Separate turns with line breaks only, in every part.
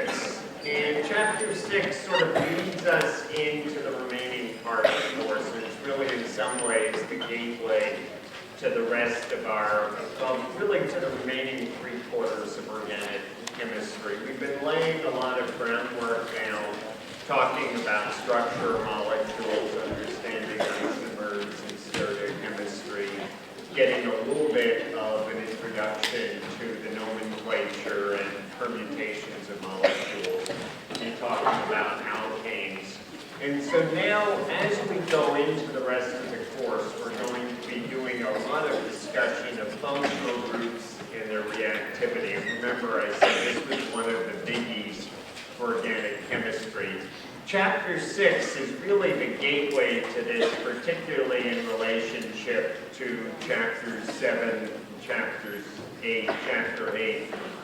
Intermediates. And Chapter 6 sort of leads us into the remaining part of the course. And it's really, in some ways, the gateway to the rest of our, well, really to the remaining 3/4 of organic chemistry. We've been laying a lot of groundwork now, talking about structure of molecules, understanding isomers and stereochemistry, getting a little bit of an introduction to the nomenclature and permutations of molecules, and talking about alkanes. And so now, as we go into the rest of the course, we're going to be doing a lot of discussion of functional groups and their reactivity. And remember, I said this was one of the biggies for organic chemistry. Chapter 6 is really the gateway to this, particularly in relationship to Chapters 7, Chapter 8.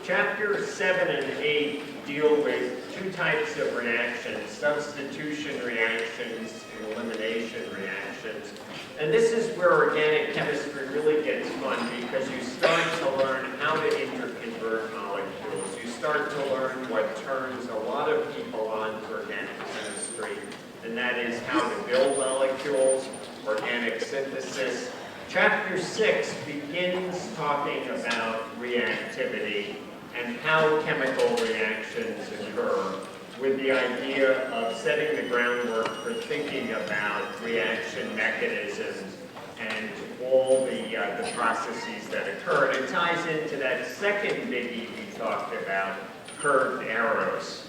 Chapters 7 and 8 deal with two types of reactions, substitution reactions and elimination reactions. And this is where organic chemistry really gets fun, because you start to learn how to interconvert molecules. You start to learn what turns a lot of people on to organic chemistry, and that is how to build molecules, organic synthesis. Chapter 6 begins talking about reactivity and how chemical reactions occur, with the idea of setting the groundwork for thinking about reaction mechanisms and all the processes that occur. And it ties into that second biggie we talked about, curved arrows.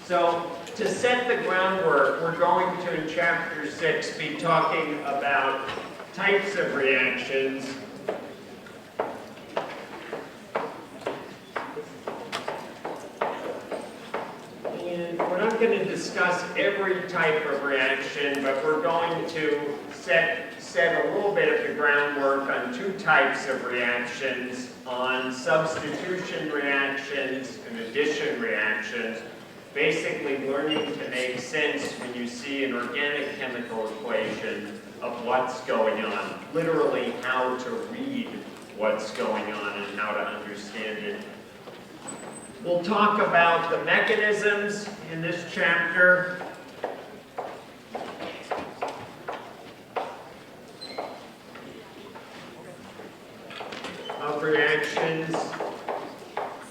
So to set the groundwork, we're going to, in Chapter 6, be talking about types of reactions, and we're not going to discuss every type of reaction, but we're going to set a little bit of the groundwork on two types of reactions, on substitution reactions and addition reactions, basically learning to make sense when you see an organic chemical equation of what's going on, literally how to read what's going on and how to understand it. We'll talk about the mechanisms in this chapter. Of reactions,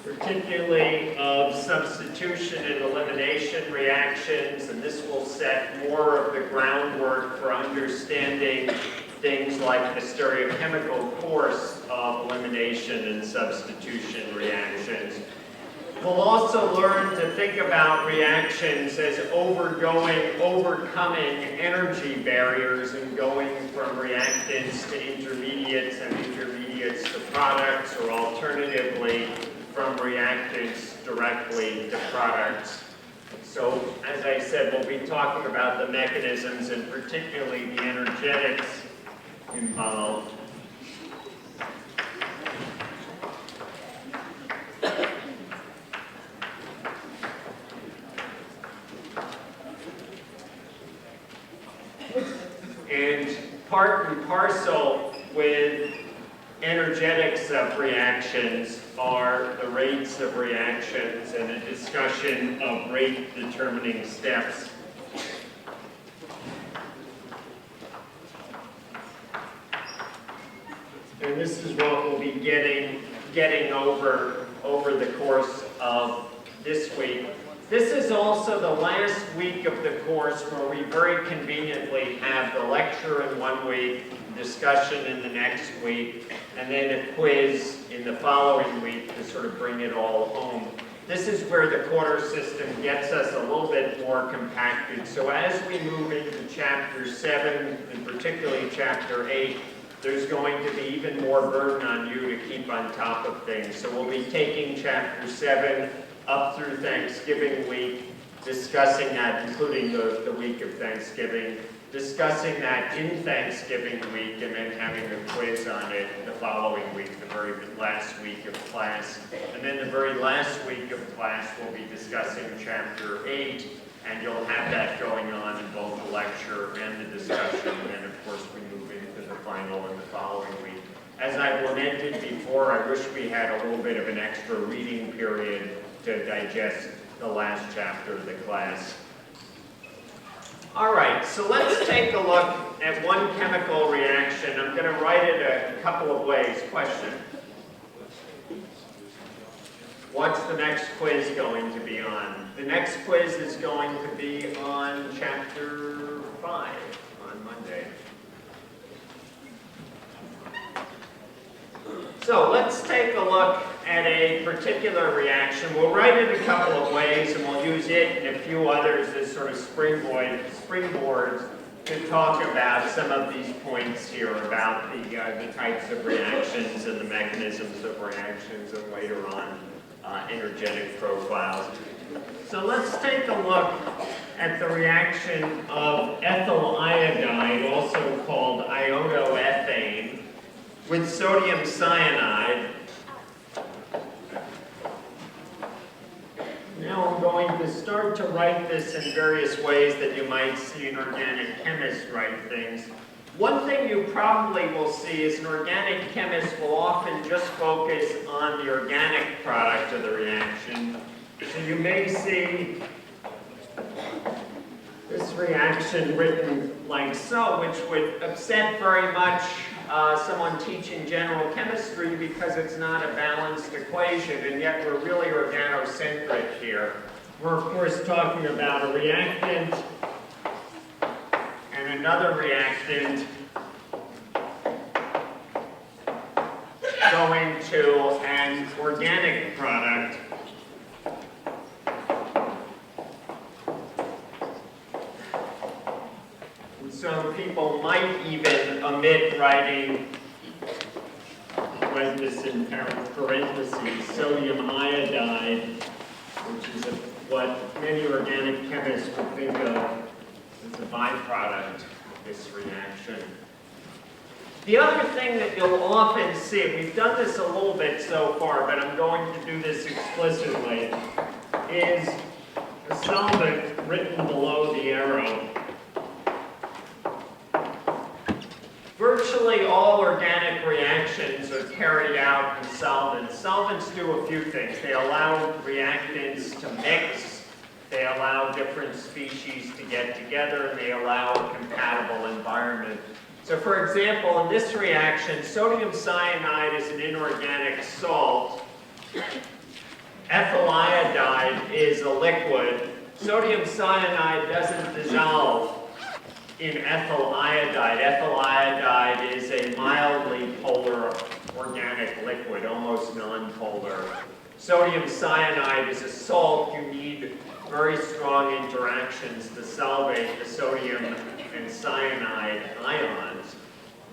particularly of substitution and elimination reactions, and this will set more of the groundwork for understanding things like the stereochemical course of elimination and substitution reactions. We'll also learn to think about reactions as overcoming energy barriers and going from reactants to intermediates and intermediates to products, or alternatively, from reactants directly to products. So, as I said, we'll be talking about the mechanisms and particularly the energetics involved. And part and parcel with energetics of reactions are the rates of reactions and a discussion of rate determining steps. And this is what we'll be getting over the course of this week. This is also the last week of the course where we very conveniently have the lecture in 1 week, discussion in the next week, and then a quiz in the following week to sort of bring it all home. This is where the quarter system gets us a little bit more compacted. So as we move into Chapter 7, and particularly Chapter 8, there's going to be even more burden on you to keep on top of things. So we'll be taking Chapter 7 up through Thanksgiving week, discussing that, including the week of Thanksgiving, discussing that in Thanksgiving week, and then having a quiz on it the following week, the very last week of class. And then the very last week of class, we'll be discussing Chapter 8, and you'll have that going on in both the lecture and the discussion, and then of course we move into the final in the following week. As I've lamented before, I wish we had a little bit of an extra reading period to digest the last chapter of the class. All right, so let's take a look at one chemical reaction. I'm going to write it a couple of ways. Question. What's the next quiz going to be on? The next quiz is going to be on chapter 5 on Monday. So let's take a look at a particular reaction. We'll write it a couple of ways, and we'll use it and a few others as sort of springboards to talk about some of these points here about the types of reactions and the mechanisms of reactions, and later on energetic profiles. So let's take a look at the reaction of ethyl iodide, also called iodoethane, with sodium cyanide. Now I'm going to start to write this in various ways that you might see an organic chemist write things. One thing you probably will see is an organic chemist will often just focus on the organic product of the reaction. So you may see this reaction written like so, which would upset very much someone teaching general chemistry because it's not a balanced equation, and yet we're really organocentric here. We're of course talking about a reactant and another reactant going to an organic product. So people might even omit writing, write this in parentheses, sodium iodide, which is what many organic chemists would think of as a byproduct of this reaction. The other thing that you'll often see, we've done this a little bit so far, but I'm going to do this explicitly, is a solvent written below the arrow. Virtually all organic reactions are carried out in solvents. Solvents do a few things. They allow reactants to mix, they allow different species to get together, and they allow a compatible environment. So for example, in this reaction, sodium cyanide is an inorganic salt. Ethyl iodide is a liquid. Sodium cyanide doesn't dissolve in ethyl iodide. Ethyl iodide is a mildly polar organic liquid, almost non-polar. Sodium cyanide is a salt. You need very strong interactions to solvate the sodium and cyanide ions.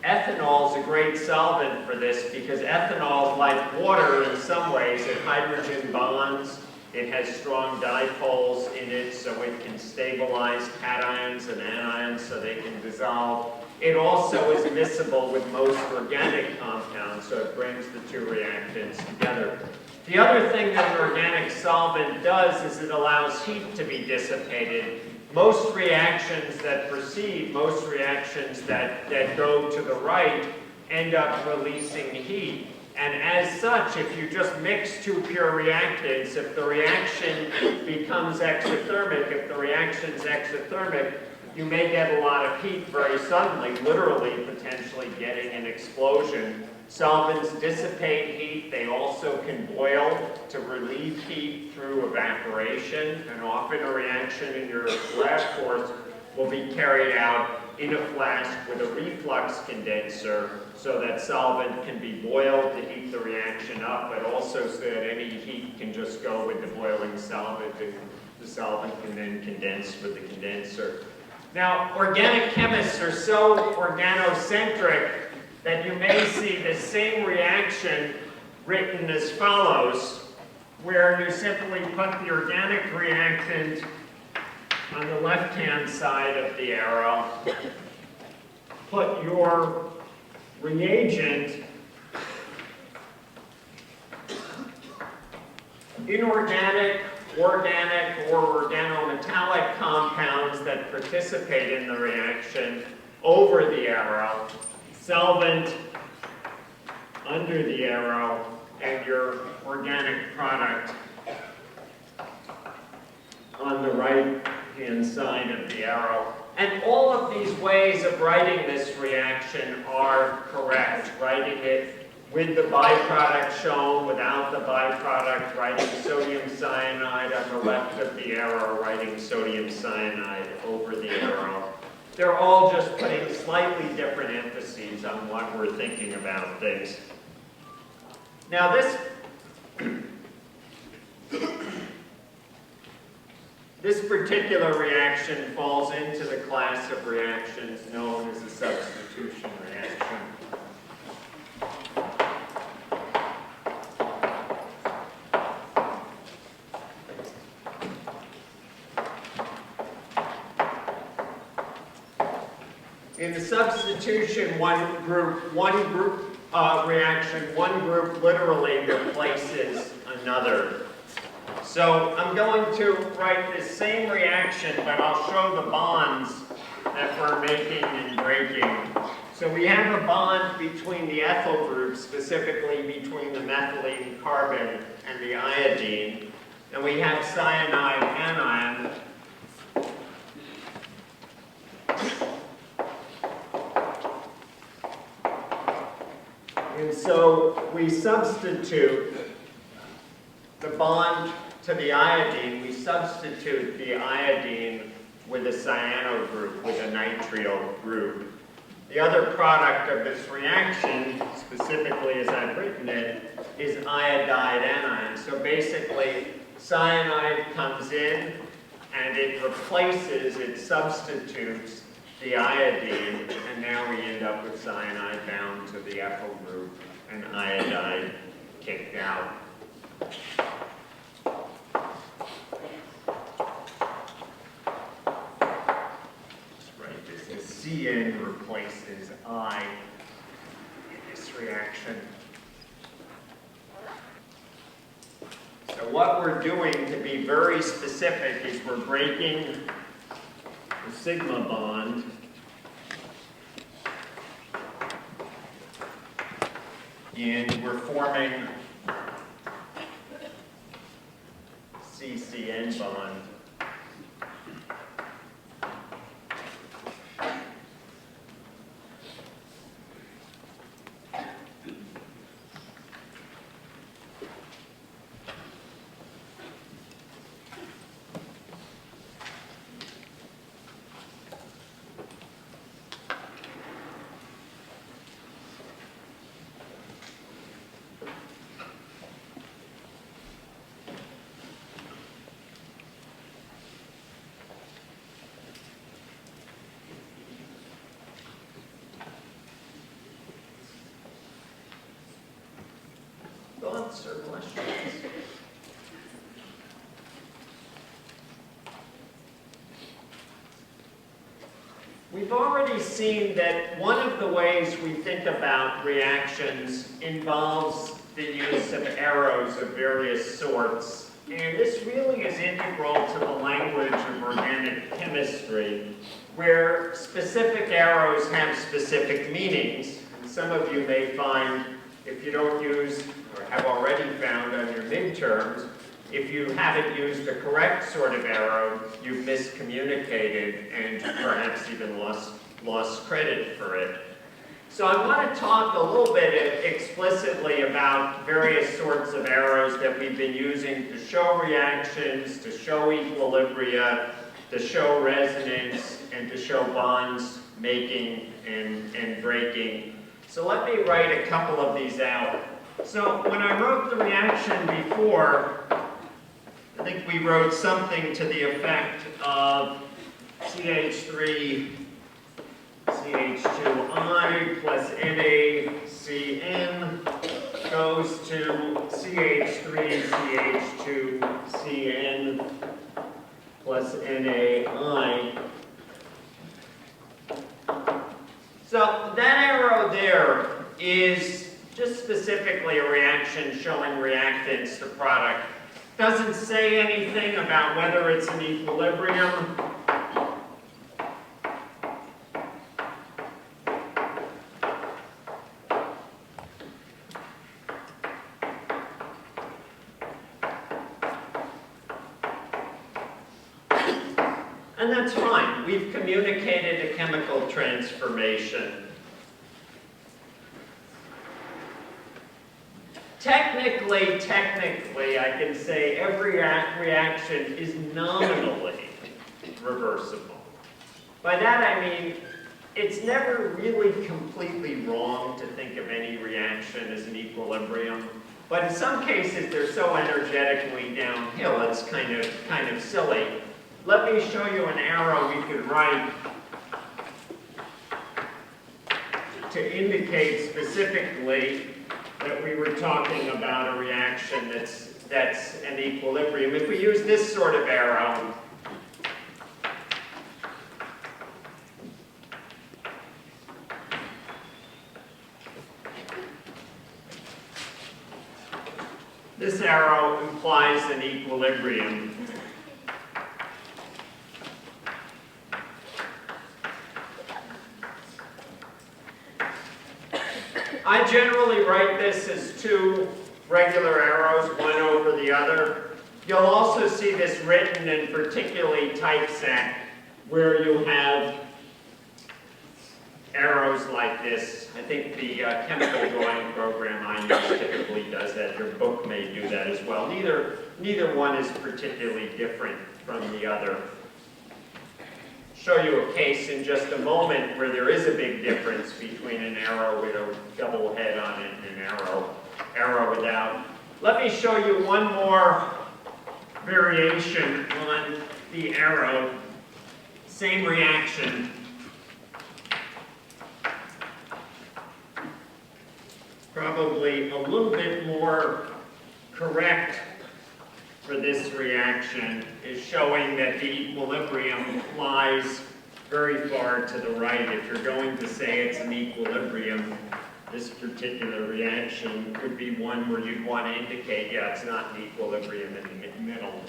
Ethanol is a great solvent for this because ethanol is like water in some ways. It hydrogen bonds. It has strong dipoles in it, so it can stabilize cations and anions so they can dissolve. It also is miscible with most organic compounds, so it brings the two reactants together. The other thing that an organic solvent does is it allows heat to be dissipated. Most reactions that proceed, most reactions that go to the right, end up releasing heat. And as such, if you just mix two pure reactants, if the reaction becomes exothermic, if the reaction's exothermic, you may get a lot of heat very suddenly, literally potentially getting an explosion. Solvents dissipate heat. They also can boil to relieve heat through evaporation. And often a reaction in your lab course will be carried out in a flask with a reflux condenser so that solvent can be boiled to heat the reaction up, but also so that any heat can just go with the boiling solvent and the solvent can then condense with the condenser. Now, organic chemists are so organocentric that you may see the same reaction written as follows, where you simply put the organic reactant on the left-hand side of the arrow, put your reagent inorganic, organic, or organometallic compounds that participate in the reaction over the arrow, solvent under the arrow, and your organic product the right-hand side of the arrow. And all of these ways of writing this reaction are correct. Writing it with the byproduct shown, without the byproduct, writing sodium cyanide on the left of the arrow, writing sodium cyanide over the arrow. They're all just putting slightly different emphases on what we're thinking about things. Now this particular reaction falls into the class of reactions known as a substitution reaction. In the substitution reaction, one group literally replaces another. So I'm going to write this same reaction, but I'll show the bonds that we're making and breaking. So we have a bond between the ethyl group, specifically between the methylene carbon and the iodine. And we have cyanide anion. And so we substitute the bond to the iodine, we substitute the iodine with a cyano group, with a nitrile group. The other product of this reaction, specifically as I've written it, is iodide anion. So basically, cyanide comes in and it replaces, it substitutes the iodine, and now we end up with cyanide bound to the ethyl group and iodide kicked out. Cn replaces I in this reaction. So what we're doing, to be very specific, is we're breaking the sigma bond and we're forming CCN bond. Thoughts or questions? We've already seen that one of the ways we think about reactions involves the use of arrows of various sorts. And this really is integral to the language of organic chemistry, where specific arrows have specific meanings. And some of you may find, if you don't use, or have already found on your midterms, if you haven't used the correct sort of arrow, you've miscommunicated and perhaps even lost credit for it. So I want to talk a little bit explicitly about various sorts of arrows that we've been using to show reactions, to show equilibria, to show resonance, and to show bonds making and breaking. So let me write a couple of these out. So when I wrote the reaction before, I think we wrote something to the effect of CH3 CH2I plus NaCN goes to CH3 CH2CN plus NaI. So that arrow there is just specifically a reaction showing reactants to product. Doesn't say anything about whether it's an equilibrium. And that's fine. We've communicated a chemical transformation. Technically, I can say every reaction is nominally reversible. By that I mean, it's never really completely wrong to think of any reaction as an equilibrium. But in some cases, they're so energetically downhill, it's kind of silly. Let me show you an arrow we could write to indicate specifically that we were talking about a reaction that's an equilibrium. If we use this sort of arrow, this arrow implies an equilibrium. I generally write this as two regular arrows, one over the other. You'll also see this written in particularly typeset, where you have arrows like this. I think the chemical drawing program I use typically does that. Your book may do that as well. Neither one is particularly different from the other. Show you a case in just a moment where there is a big difference between an arrow with a double head on it and an arrow without. Let me show you one more variation on the arrow. Same reaction. Probably a little bit more correct for this reaction is showing that the equilibrium lies very far to the right. If you're going to say it's an equilibrium, this particular reaction would be one where you'd want to indicate, yeah, it's not an equilibrium in the middle.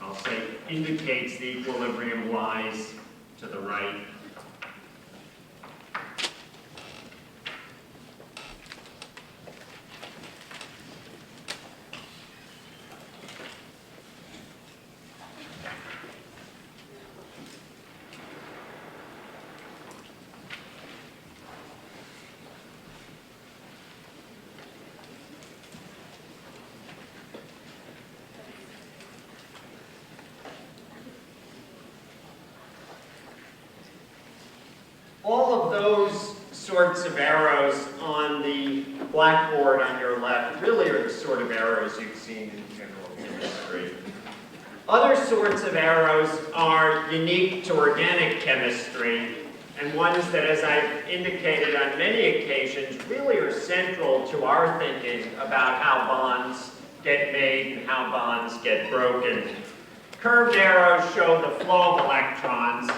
I'll say indicates the equilibrium lies to the right. All of those sorts of arrows on the blackboard on your left really are the sort of arrows you've seen in general chemistry. Other sorts of arrows are unique to organic chemistry, and ones that, as I've indicated on many occasions, really are central to our thinking about how bonds get made and how bonds get broken. Curved arrows show the flow of electrons.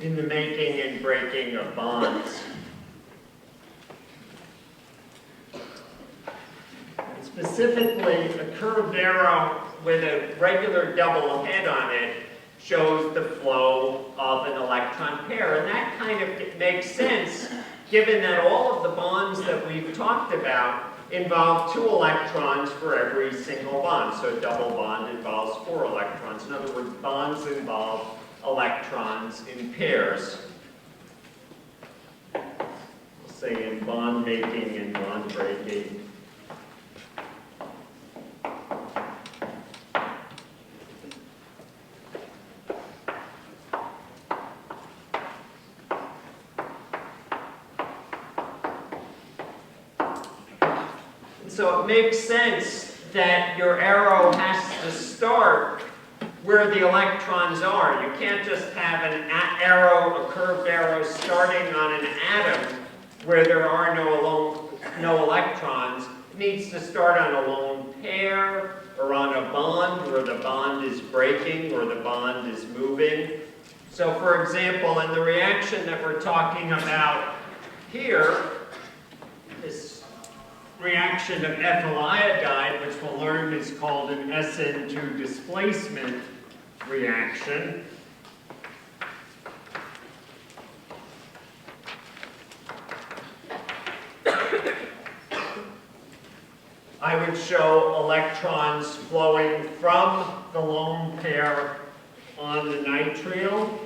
In the making and breaking of bonds. And specifically, a curved arrow with a regular double head on it shows the flow of an electron pair. And that kind of makes sense, given that all of the bonds that we've talked about involve 2 electrons for every single bond. So a double bond involves 4 electrons. In other words, bonds involve electrons in pairs. We'll say in bond making and bond breaking. And so it makes sense that your arrow has to start where the electrons are. You can't just have an arrow, a curved arrow, starting on an atom where there are no electrons. It needs to start on a lone pair or on a bond where the bond is breaking or the bond is moving. So for example, in the reaction that we're talking about here, this reaction of ethyl iodide, which we'll learn is called an SN2 displacement reaction. I would show electrons flowing from the lone pair on the nitrile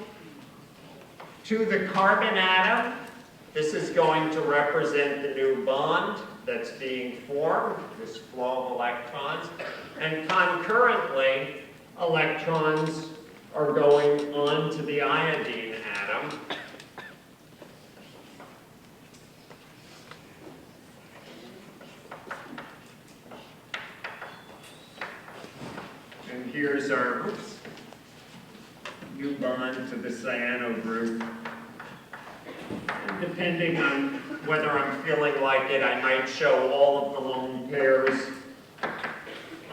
to the carbon atom. This is going to represent the new bond that's being formed, this flow of electrons. And concurrently, electrons are going on to the iodine atom. And here's our new bond to the cyano group. And depending on whether I'm feeling like it, I might show all of the lone pairs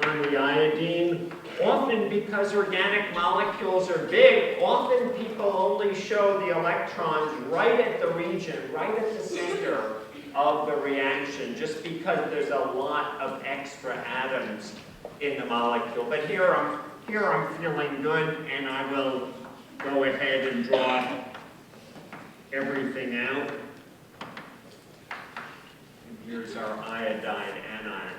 on the iodine. Often, because organic molecules are big, often people only show the electrons right at the region, right at the center of the reaction, just because there's a lot of extra atoms in the molecule. But here I'm feeling good, and I will go ahead and draw everything out. And here's our iodide anion.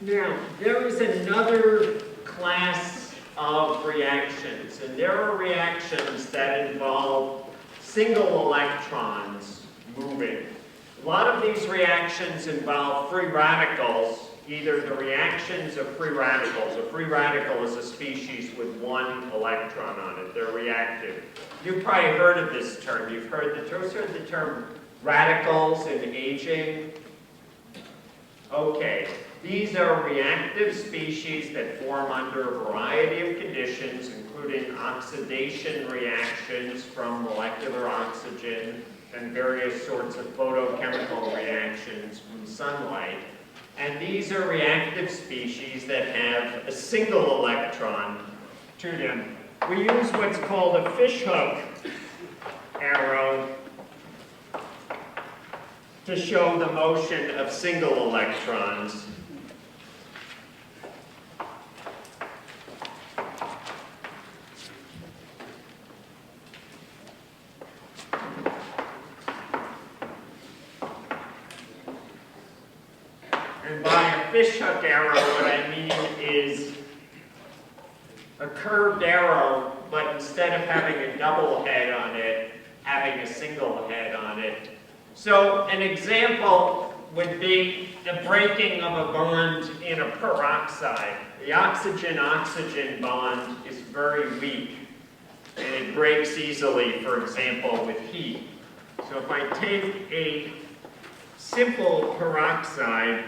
Now, there is another class of reactions, and there are reactions that involve single electrons moving. A lot of these reactions involve free radicals, either the reactions of free radicals. A free radical is a species with one electron on it. They're reactive. You've probably heard of this term. You've heard the term radicals in aging. Okay. These are reactive species that form under a variety of conditions, including oxidation reactions from molecular oxygen and various sorts of photochemical reactions from sunlight. And these are reactive species that have a single electron to them. We use what's called a fishhook arrow to show the motion of single electrons. And by a fishhook arrow, what I mean is a curved arrow, but instead of having a double head on it, having a single head on it. So an example would be the breaking of a bond in a peroxide. The oxygen-oxygen bond is very weak, and it breaks easily, for example, with heat. So if I take a simple peroxide,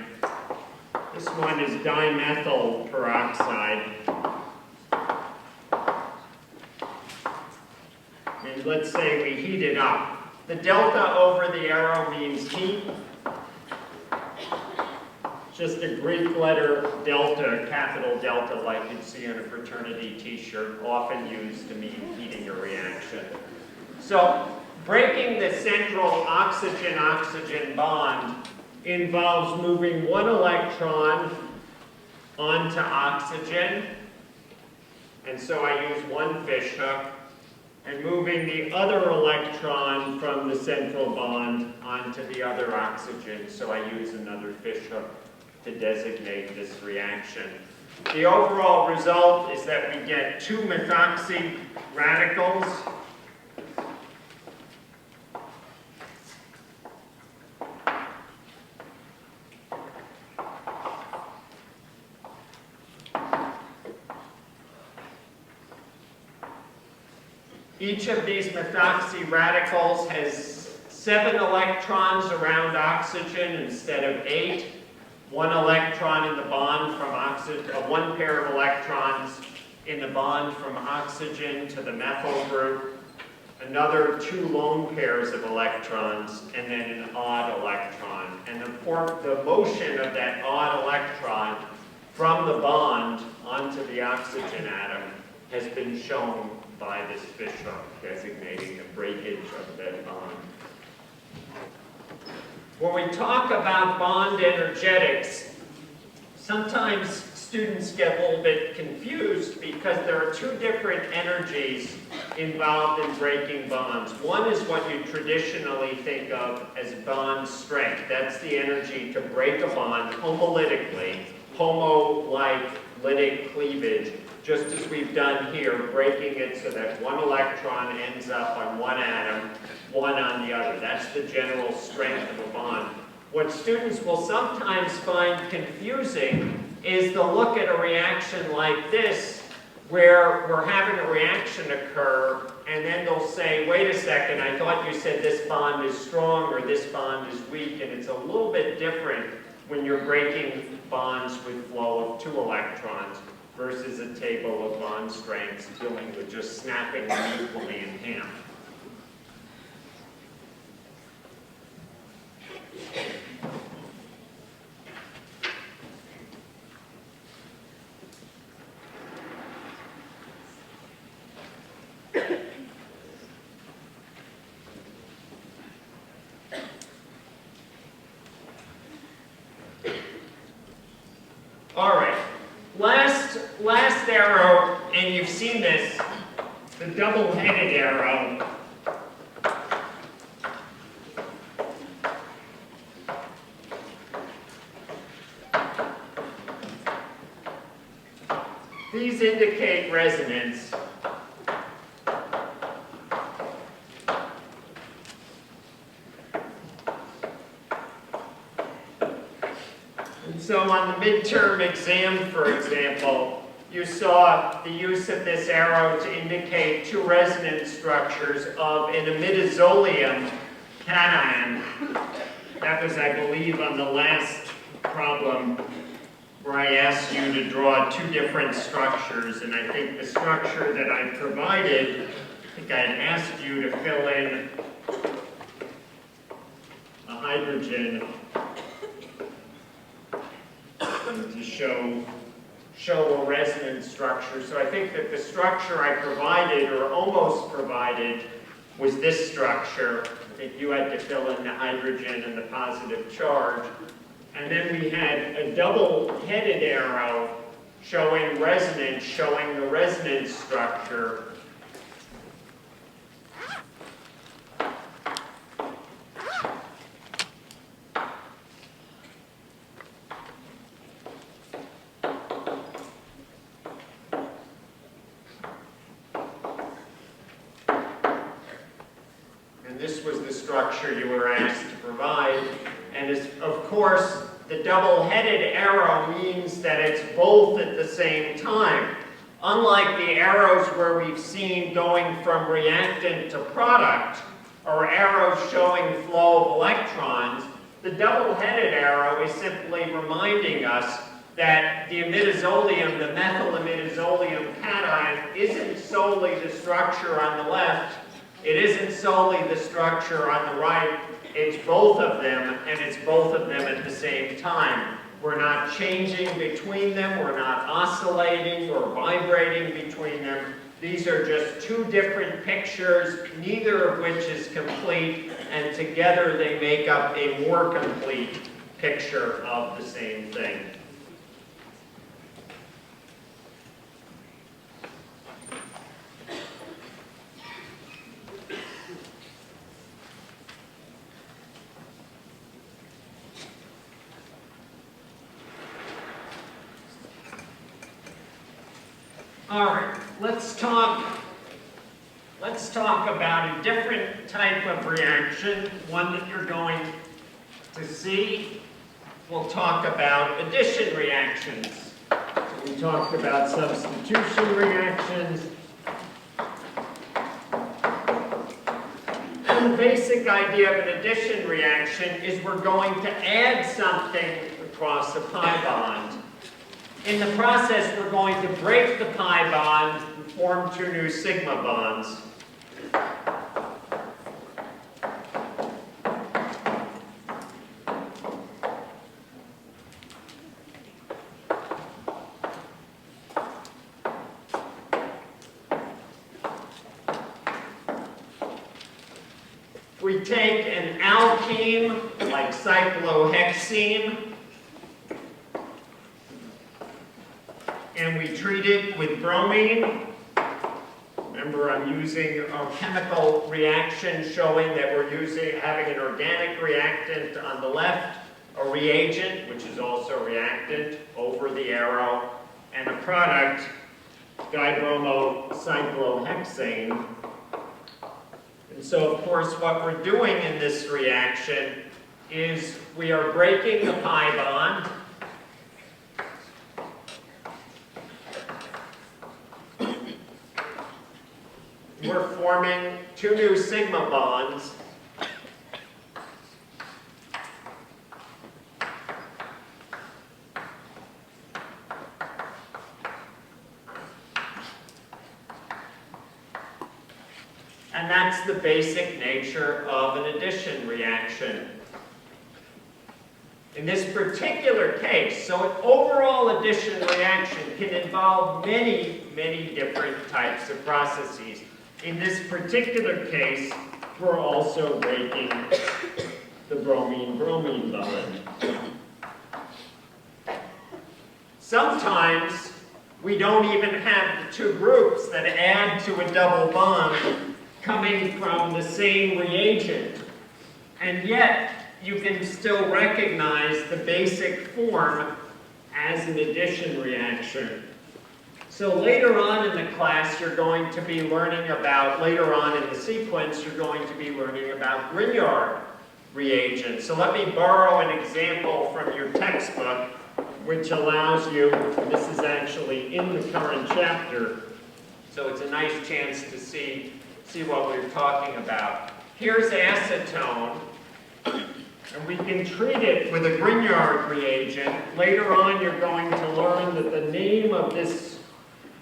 this one is dimethyl peroxide, and let's say we heat it up. The delta over the arrow means heat. Just a Greek letter delta, capital delta, like you'd see on a fraternity t-shirt, often used to mean heating a reaction. So breaking the central oxygen-oxygen bond involves moving one electron onto oxygen, and so I use one fishhook, and moving the other electron from the central bond onto the other oxygen, so I use another fishhook to designate this reaction. The overall result is that we get two methoxy radicals. Each of these methoxy radicals has 7 electrons around oxygen instead of 8. 1 electron in the bond from one pair of electrons in the bond from oxygen to the methyl group, another 2 lone pairs of electrons, and then an odd electron. And the motion of that odd electron from the bond onto the oxygen atom has been shown by this fish hook, designating the breakage of that bond. When we talk about bond energetics, sometimes students get a little bit confused because there are 2 different energies involved in breaking bonds. One is what you traditionally think of as bond strength. That's the energy to break a bond homolytically, homo-like lytic cleavage, just as we've done here, breaking it so that one electron ends up on one atom, one on the other. That's the general strength of a bond. What students will sometimes find confusing is to look at a reaction like this, where we're having a reaction occur, and then they'll say, wait a second, I thought you said this bond is strong or this bond is weak, and it's a little bit different when you're breaking bonds with flow of 2 electrons versus a table of bond strengths dealing with just snapping them equally in half. All right, last arrow, and you've seen this, the double-headed arrow. These indicate resonance. So on the midterm exam, for example, you saw the use of this arrow to indicate 2 resonance structures of an imidazolium cation. That was, I believe, on the last problem where I asked you to draw 2 different structures, and I think the structure that I provided, I think I had asked you to fill in a hydrogen to show a resonance structure. So I think that the structure I provided, or almost provided, was this structure. I think you had to fill in the hydrogen and the positive charge. And then we had a double-headed arrow showing resonance, showing the resonance structure. This was the structure you were asked to provide. And of course, the double-headed arrow means that it's both at the same time. Unlike the arrows where we've seen going from reactant to product, or arrows showing flow of electrons, the double-headed arrow is simply reminding us that the imidazolium, the methyl imidazolium cation, isn't solely the structure on the left. It isn't solely the structure on the right, it's both of them, and it's both of them at the same time. We're not changing between them, we're not oscillating or vibrating between them. These are just 2 different pictures, neither of which is complete, and together they make up a more complete picture of the same thing. All right, let's talk about a different type of reaction, one that you're going to see. We'll talk about addition reactions. So we talked about substitution reactions. And the basic idea of an addition reaction is we're going to add something across a pi bond. In the process, we're going to break the pi bond and form two new sigma bonds. We take an alkene, like cyclohexene, and we treat it with bromine. Remember, I'm using a chemical reaction showing that we're having an organic reactant on the left, a reagent, which is also reactant, over the arrow, and a product, dibromocyclohexane. And so, of course, what we're doing in this reaction is we are breaking the pi bond. We're forming two new sigma bonds. And that's the basic nature of an addition reaction. In this particular case, so an overall addition reaction can involve many, many different types of processes. In this particular case, we're also breaking the bromine-bromine bond. Sometimes we don't even have the two groups that add to a double bond coming from the same reagent. And yet, you can still recognize the basic form as an addition reaction. So later on in the class, you're going to be learning about, later on in the sequence, you're going to be learning about Grignard reagents. So let me borrow an example from your textbook, which allows you, this is actually in the current chapter, so it's a nice chance to see what we're talking about. Here's acetone, and we can treat it with a Grignard reagent. Later on, you're going to learn that the name of this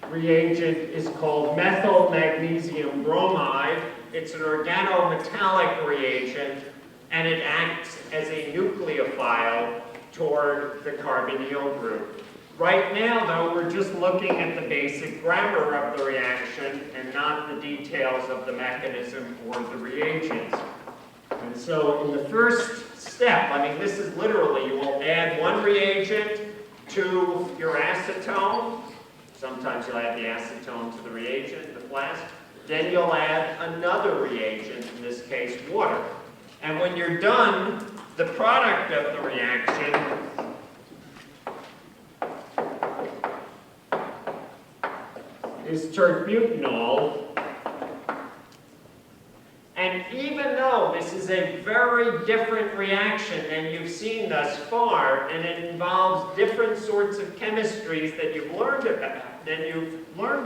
reagent is called methyl magnesium bromide. It's an organometallic reagent, and it acts as a nucleophile toward the carbonyl group. Right now, though, we're just looking at the basic grammar of the reaction and not the details of the mechanism or the reagents. And so in the first step, I mean, this is literally, you will add one reagent to your acetone. Sometimes you'll add the acetone to the reagent, the flask. Then you'll add another reagent, in this case, water. And when you're done, the product of the reaction is tert-butanol. And even though this is a very different reaction than you've seen thus far, and it involves different sorts of chemistries that you've learned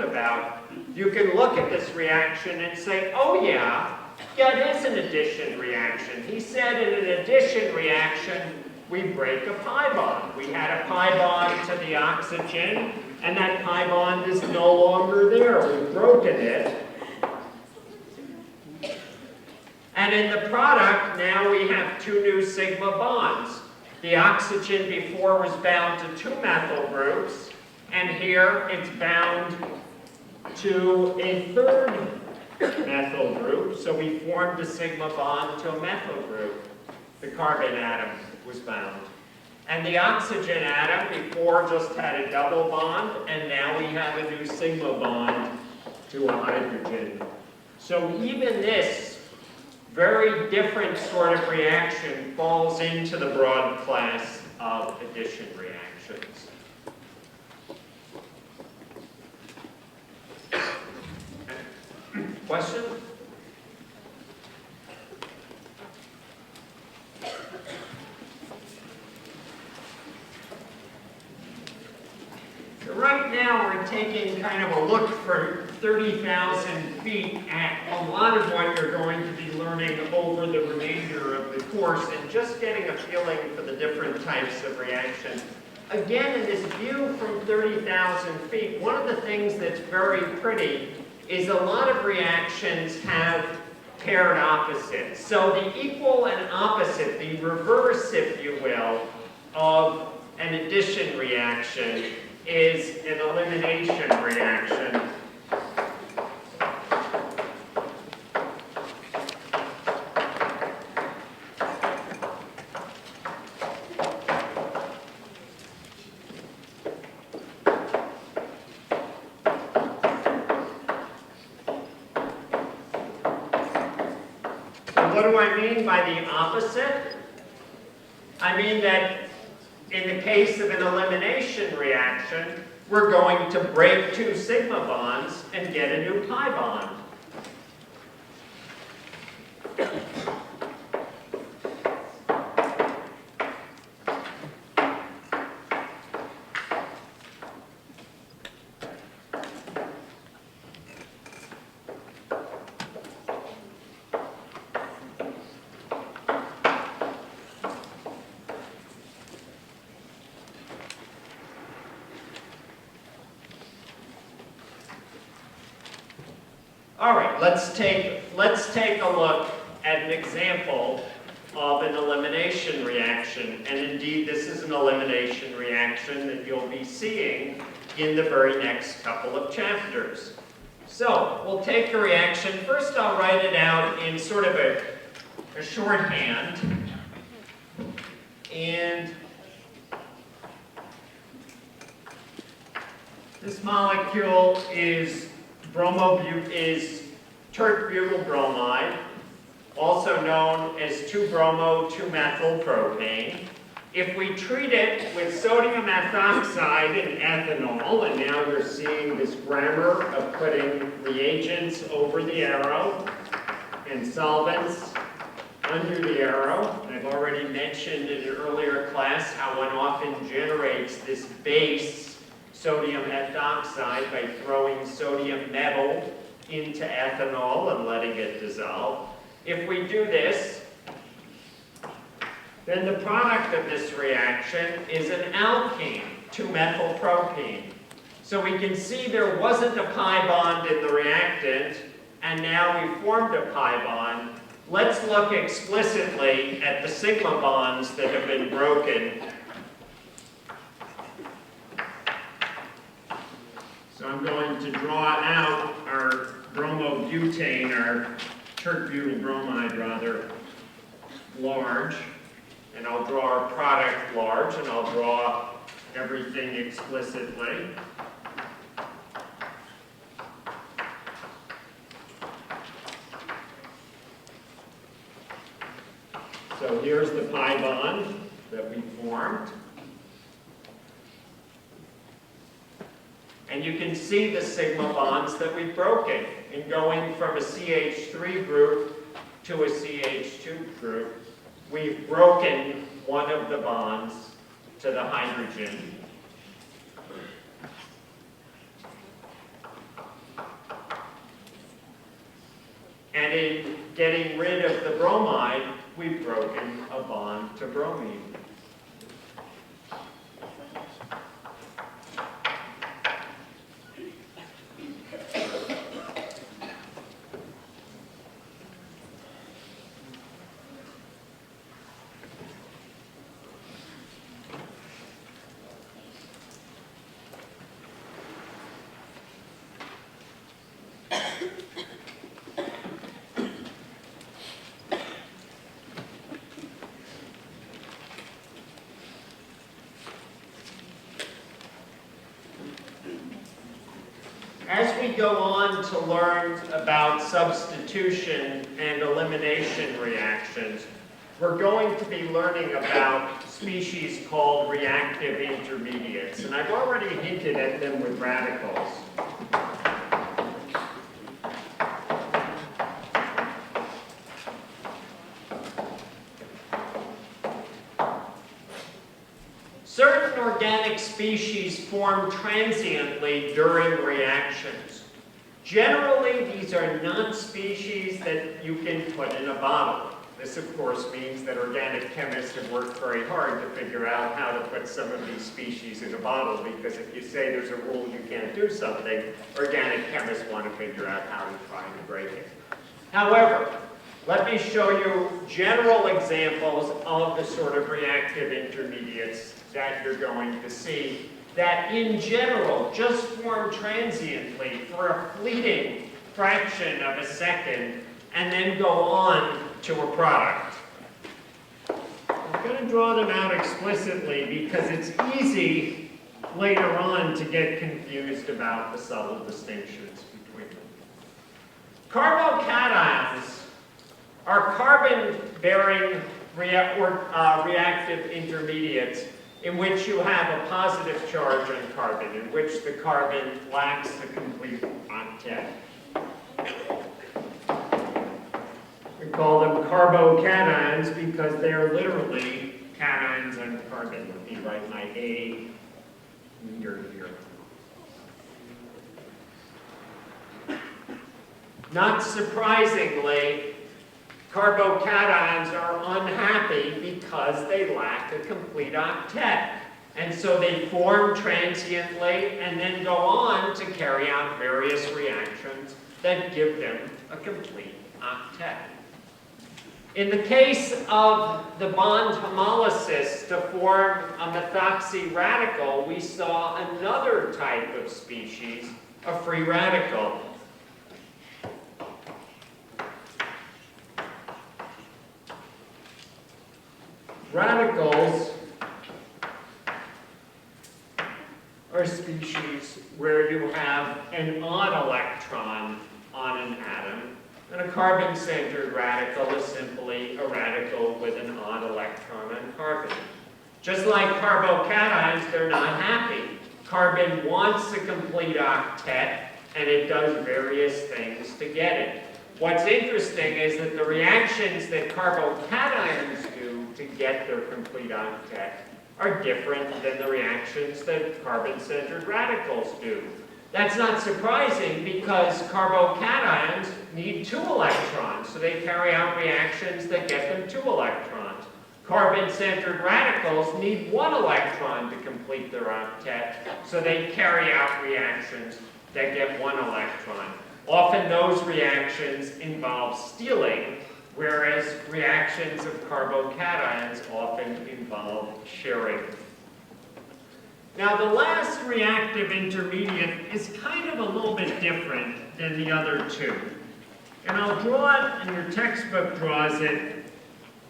about, you can look at this reaction and say, oh yeah, it is an addition reaction. He said in an addition reaction, we break a pi bond. We had a pi bond to the oxygen, and that pi bond is no longer there. We've broken it. And in the product, now we have two new sigma bonds. The oxygen before was bound to two methyl groups, and here it's bound to a third methyl group, so we formed a sigma bond to a methyl group. The carbon atom was bound. And the oxygen atom before just had a double bond, and now we have a new sigma bond to a hydrogen. So even this very different sort of reaction falls into the broad class of addition reactions. Question? So right now we're taking kind of a look from 30,000 feet at a lot of what you're going to be learning over the remainder of the course and just getting a feeling for the different types of reaction. again, in this view from 30,000 feet, one of the things that's very pretty is a lot of reactions have paired opposites. So the equal and opposite, the reverse, if you will, of an addition reaction is an elimination reaction. What do I mean by the opposite? I mean that in the case of an elimination reaction, we're going to break two sigma bonds and get a new pi bond. All right, let's take a look at an example of an elimination reaction. And indeed, this is an elimination reaction that you'll be seeing in the very next couple of chapters. So we'll take the reaction. First, I'll write it out in sort of a shorthand. And this molecule is tert-butyl bromide, also known as 2-bromo-2-methyl-propane. If we treat it with sodium ethoxide and ethanol, and now you're seeing this grammar of putting reagents over the arrow and solvents under the arrow. I've already mentioned in an earlier class how one often generates this base sodium ethoxide by throwing sodium metal into ethanol and letting it dissolve. If we do this, then the product of this reaction is an alkene, 2-methylpropene. So we can see there wasn't a pi bond in the reactant, and now we formed a pi bond. Let's look explicitly at the sigma bonds that have been broken. So I'm going to draw out our bromobutane, our tert-butyl bromide rather, large. And I'll draw our product large, and I'll draw everything explicitly. So here's the pi bond that we formed. And you can see the sigma bonds that we've broken in going from a CH3 group to a CH2 group. We've broken one of the bonds to the hydrogen. And in getting rid of the bromide, we've broken a bond to bromine. As we go on to learn about substitution and elimination reactions, we're going to be learning about species called reactive intermediates. And I've already hinted at them with radicals. Certain organic species form transiently during reactions. Generally, these are not species that you can put in a bottle. This, of course, means that organic chemists have worked very hard to figure out how to put some of these species in a bottle, because if you say there's a rule you can't do something, organic chemists want to figure out how to try and break it. However, let me show you general examples of the sort of reactive intermediates that you're going to see that in general just form transiently for a fleeting fraction of a second and then go on to a product. I'm going to draw them out explicitly because it's easy later on to get confused about the subtle distinctions between them. Carbocations are carbon-bearing reactive intermediates in which you have a positive charge on carbon, in which the carbon lacks the complete octet. We call them carbocations because they are literally cations on carbon. Let me write my A here. Not surprisingly, carbocations are unhappy because they lack a complete octet. And so they form transiently and then go on to carry out various reactions that give them a complete octet. In the case of the bond homolysis to form a methoxy radical, we saw another type of species, a free radical. Radicals are species where you have an odd electron on an atom, and a carbon-centered radical is simply a radical with an odd electron on carbon. Just like carbocations, they're not happy. Carbon wants a complete octet, and it does various things to get it. What's interesting is that the reactions that carbocations do to get their complete octet are different than the reactions that carbon-centered radicals do. That's not surprising because carbocations need 2 electrons, so they carry out reactions that get them 2 electrons. Carbon-centered radicals need 1 electron to complete their octet, so they carry out reactions that get 1 electron. Often those reactions involve stealing, whereas reactions of carbocations often involve sharing. Now, the last reactive intermediate is kind of a little bit different than the other two. And I'll draw it, and your textbook draws it.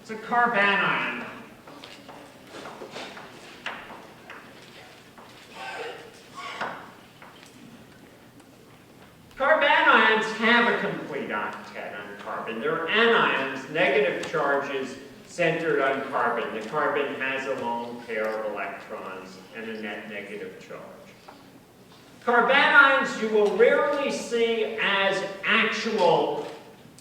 It's a carbanion. Carbanions have a complete octet on carbon. They're anions, negative charges centered on carbon. The carbon has a lone pair of electrons and a net negative charge. Carbanions you will rarely see as actual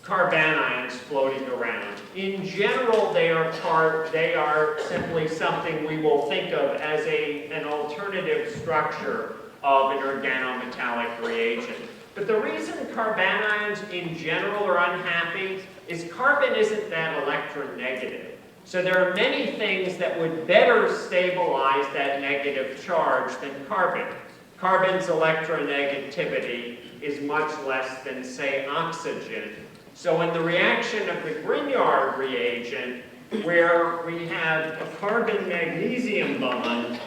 carbanions floating around. In general, they are simply something we will think of as an alternative structure of an organometallic reagent. But the reason carbanions in general are unhappy is carbon isn't that electronegative. So there are many things that would better stabilize that negative charge than carbon. Carbon's electronegativity is much less than, say, oxygen. So in the reaction of the Grignard reagent, where we have a carbon-magnesium bond,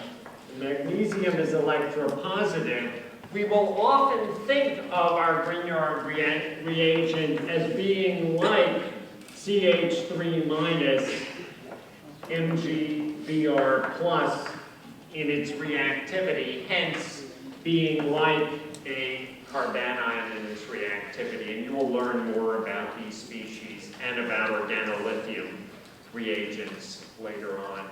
magnesium is electropositive, we will often think of our Grignard reagent as being like CH3 minus MgBr plus in its reactivity, hence being like a carbanion in its reactivity. And you will learn more about these species and about organolithium reagents later on.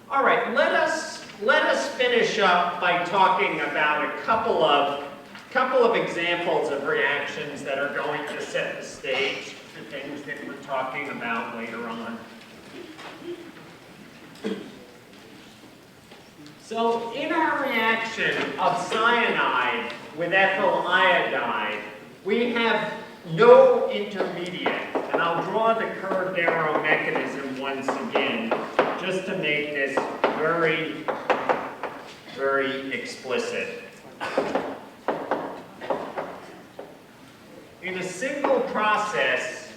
All right, let us finish up by talking about a couple of examples of reactions that are going to set the stage for things that we're talking about later on. So in our reaction of cyanide with ethyl iodide, we have no intermediate. And and I'll draw the curved arrow mechanism once again, just to make this very, very explicit. In a single process,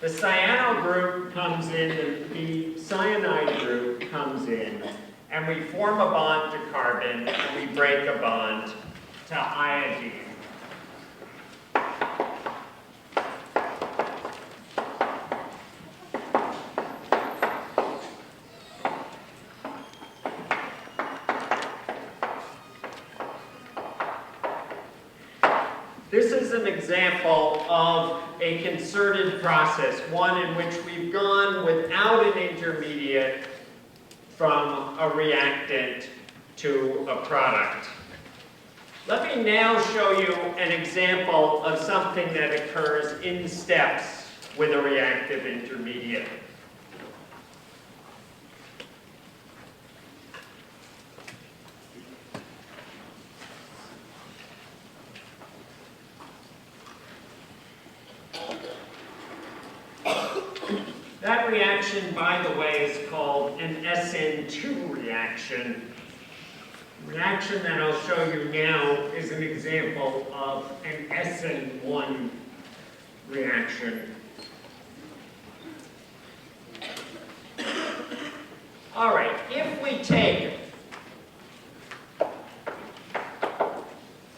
the cyano group comes in, the cyanide group comes in, and we form a bond to carbon, and we break a bond to iodine. This is an example of a concerted process, one in which we've gone without an intermediate from a reactant to a product. Let me now show you an example of something that occurs in steps with a reactive intermediate. That reaction, by the way, is called an SN2 reaction. The reaction that I'll show you now is an example of an SN1 reaction. All right, if we take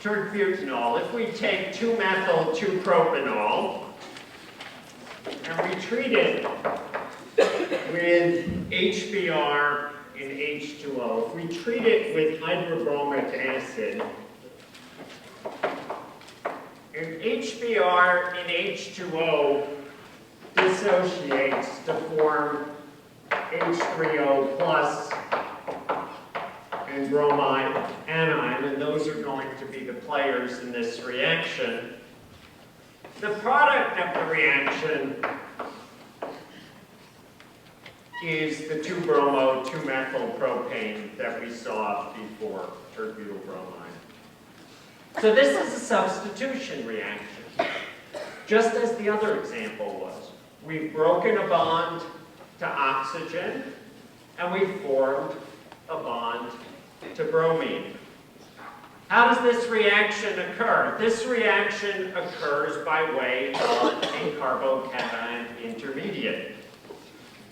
tert-butanol, if we take 2-methyl-2-propanol, and we treat it with HBr and H2O. If we treat it with hydrobromic acid, and HBr and H2O dissociates to form H3O plus and bromide anion, and those are going to be the players in this reaction. The product of the reaction is the 2-bromo, 2-methylpropane that we saw before, tert-butyl-bromide. So this is a substitution reaction, just as the other example was. We've broken a bond to oxygen, and we've formed a bond to bromine. How does this reaction occur? This reaction occurs by way of a carbocation intermediate.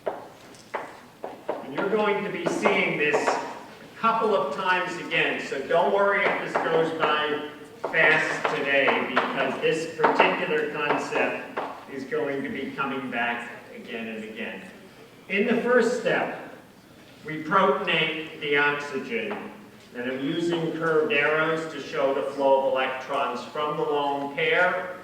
And you're going to be seeing this a couple of times again, so don't worry if this goes by fast today, because this particular concept is going to be coming back again and again. In the first step, we protonate the oxygen. And I'm using curved arrows to show the flow of electrons from the lone pair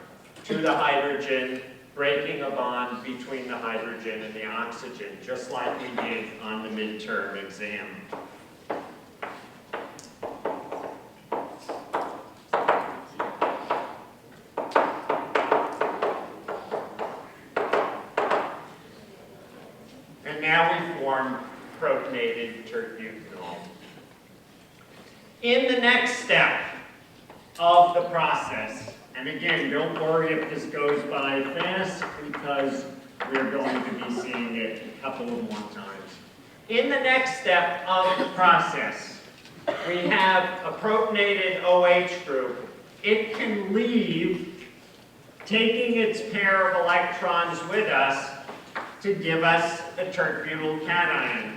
to the hydrogen, breaking a bond between the hydrogen and the oxygen, just like we did on the midterm exam. And now we form protonated tert-butanol. In the next step of the process, and again, don't worry if this goes by fast, because we're going to be seeing it a couple of more times. In the next step of the process, we have a protonated OH group. It can leave, taking its pair of electrons with us to give us a tert-butyl cation.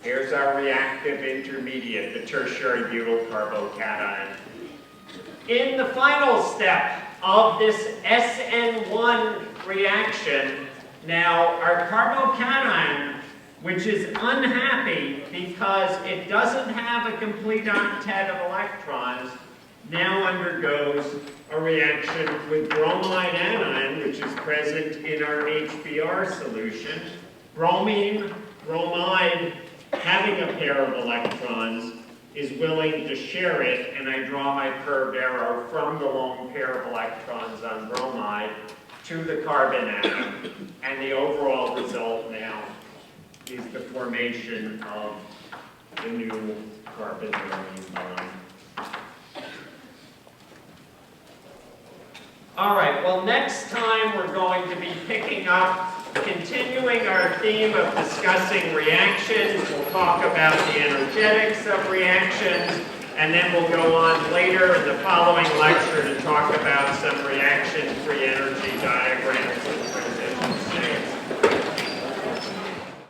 Here's our reactive intermediate, the tertiary butyl carbocation. In the final step of this SN1 reaction, now our carbocation, which is unhappy because it doesn't have a complete octet of electrons, now undergoes a reaction with bromide anion, which is present in our HBr solution. Bromine, bromide, having a pair of electrons, is willing to share it, and I draw my curved arrow from the lone pair of electrons on bromide to the carbon atom, and the overall result now is the formation of the new carbon-bromine bond. All right, well, next time we're going to be picking up, continuing our theme of discussing reactions. We'll talk about the energetics of reactions, and then we'll go on later in the following lecture to talk about some reaction-free energy diagrams